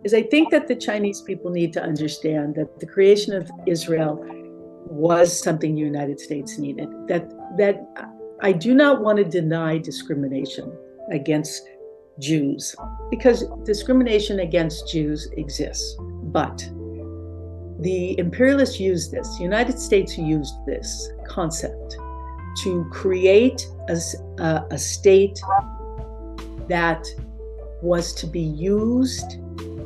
is I think that the Chinese people need to understand that the creation of Israel was something the United States needed. That I do not want to deny discrimination against Jews, because discrimination against Jews exists. But the imperialists used this, the United States used this concept to create a state that was to be used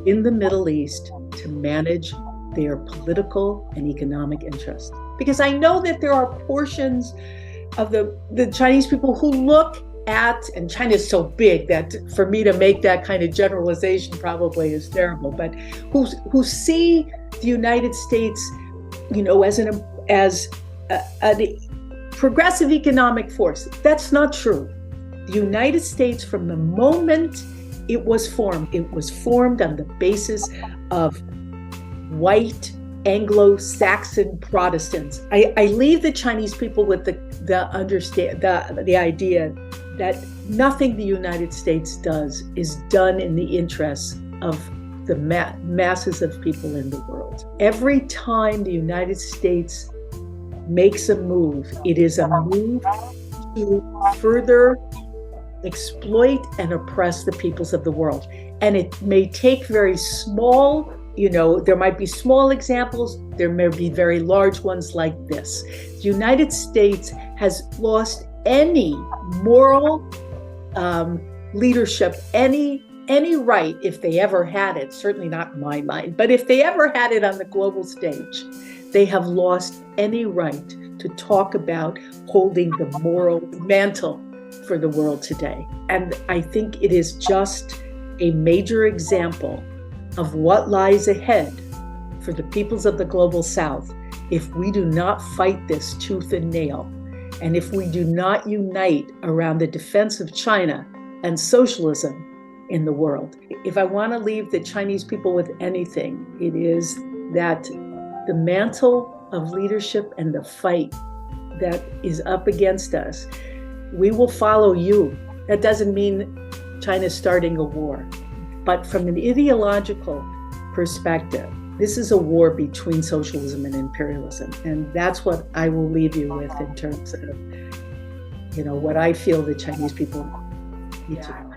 in the Middle East to manage their political and economic interests. Because I know that there are portions of the Chinese people who look at, and China is so big that for me to make that kind of generalization probably is terrible, but who see the United States, as a progressive economic force. That's not true. The United States, from the moment it was formed on the basis of white Anglo-Saxon Protestants. I leave the Chinese people with the idea that nothing the United States does is done in the interests of the masses of people in the world. Every time the United States makes a move, it is a move to further exploit and oppress the peoples of the world. And it may take very small, there might be small examples, there may be very large ones like this. The United States has lost any moral leadership, any right, if they ever had it, certainly not in my mind, but if they ever had it on the global stage, they have lost any right to talk about holding the moral mantle for the world today. And I think it is just a major example of what lies ahead for the peoples of the global South if we do not fight this tooth and nail, and if we do not unite around the defense of China and socialism in the world. If I want to leave the Chinese people with anything, it is that the mantle of leadership and the fight that is up against us, we will follow you. That doesn't mean China's starting a war. But from an ideological perspective, this is a war between socialism and imperialism. And that's what I will leave you with in terms of, what I feel the Chinese people need to know.